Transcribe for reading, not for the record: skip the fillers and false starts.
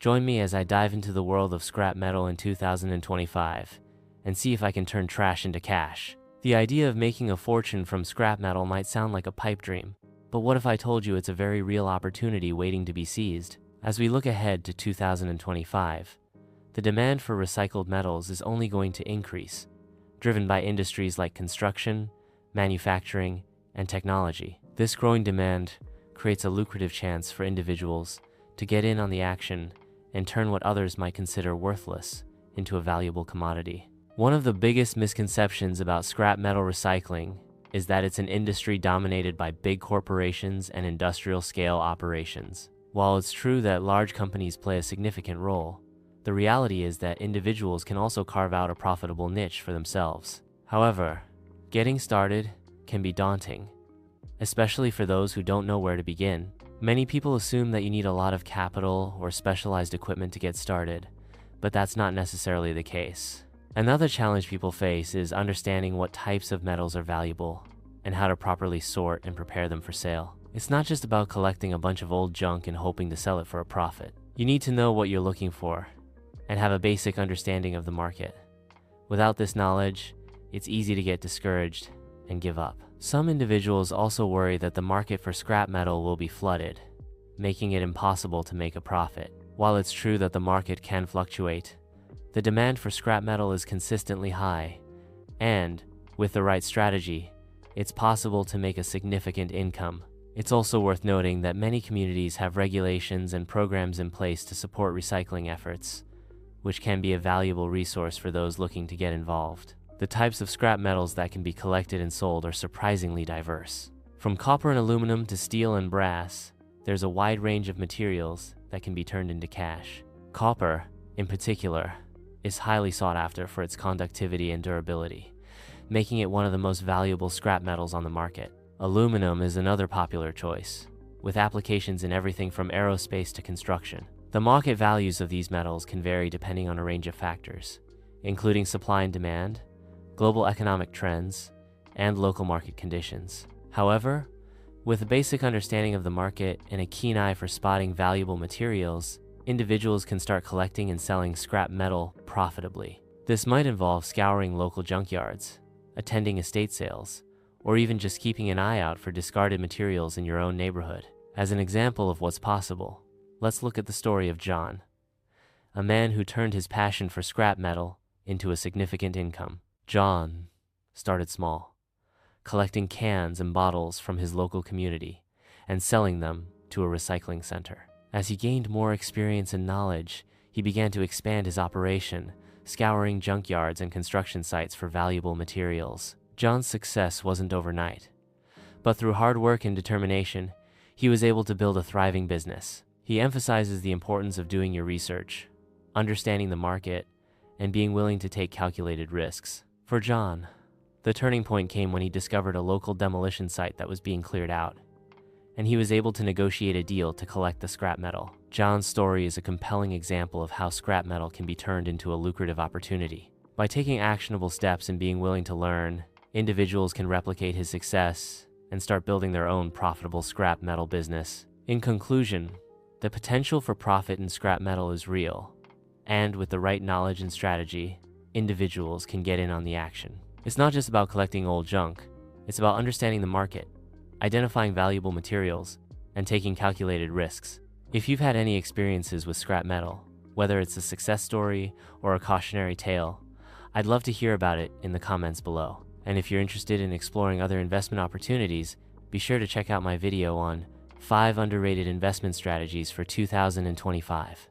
Join me as I dive into the world of scrap metal in 2025 and see if I can turn trash into cash. The idea of making a fortune from scrap metal might sound like a pipe dream, but what if I told you it's a very real opportunity waiting to be seized? As we look ahead to 2025, the demand for recycled metals is only going to increase, driven by industries like construction, manufacturing, and technology. This growing demand creates a lucrative chance for individuals to get in on the action and turn what others might consider worthless into a valuable commodity. One of the biggest misconceptions about scrap metal recycling is that it's an industry dominated by big corporations and industrial-scale operations. While it's true that large companies play a significant role, the reality is that individuals can also carve out a profitable niche for themselves. However, getting started can be daunting, especially for those who don't know where to begin. Many people assume that you need a lot of capital or specialized equipment to get started, but that's not necessarily the case. Another challenge people face is understanding what types of metals are valuable and how to properly sort and prepare them for sale. It's not just about collecting a bunch of old junk and hoping to sell it for a profit. You need to know what you're looking for and have a basic understanding of the market. Without this knowledge, it's easy to get discouraged and give up. Some individuals also worry that the market for scrap metal will be flooded, making it impossible to make a profit. While it's true that the market can fluctuate, the demand for scrap metal is consistently high, and, with the right strategy, it's possible to make a significant income. It's also worth noting that many communities have regulations and programs in place to support recycling efforts, which can be a valuable resource for those looking to get involved. The types of scrap metals that can be collected and sold are surprisingly diverse. From copper and aluminum to steel and brass, there's a wide range of materials that can be turned into cash. Copper, in particular, is highly sought after for its conductivity and durability, making it one of the most valuable scrap metals on the market. Aluminum is another popular choice, with applications in everything from aerospace to construction. The market values of these metals can vary depending on a range of factors, including supply and demand, global economic trends, and local market conditions. However, with a basic understanding of the market and a keen eye for spotting valuable materials, individuals can start collecting and selling scrap metal profitably. This might involve scouring local junkyards, attending estate sales, or even just keeping an eye out for discarded materials in your own neighborhood. As an example of what's possible, let's look at the story of John, a man who turned his passion for scrap metal into a significant income. John started small, collecting cans and bottles from his local community and selling them to a recycling center. As he gained more experience and knowledge, he began to expand his operation, scouring junkyards and construction sites for valuable materials. John's success wasn't overnight, but through hard work and determination, he was able to build a thriving business. He emphasizes the importance of doing your research, understanding the market, and being willing to take calculated risks. For John, the turning point came when he discovered a local demolition site that was being cleared out, and he was able to negotiate a deal to collect the scrap metal. John's story is a compelling example of how scrap metal can be turned into a lucrative opportunity. By taking actionable steps and being willing to learn, individuals can replicate his success and start building their own profitable scrap metal business. In conclusion, the potential for profit in scrap metal is real, and with the right knowledge and strategy, individuals can get in on the action. It's not just about collecting old junk, it's about understanding the market, identifying valuable materials, and taking calculated risks. If you've had any experiences with scrap metal, whether it's a success story or a cautionary tale, I'd love to hear about it in the comments below. And if you're interested in exploring other investment opportunities, be sure to check out my video on 5 underrated investment strategies for 2025.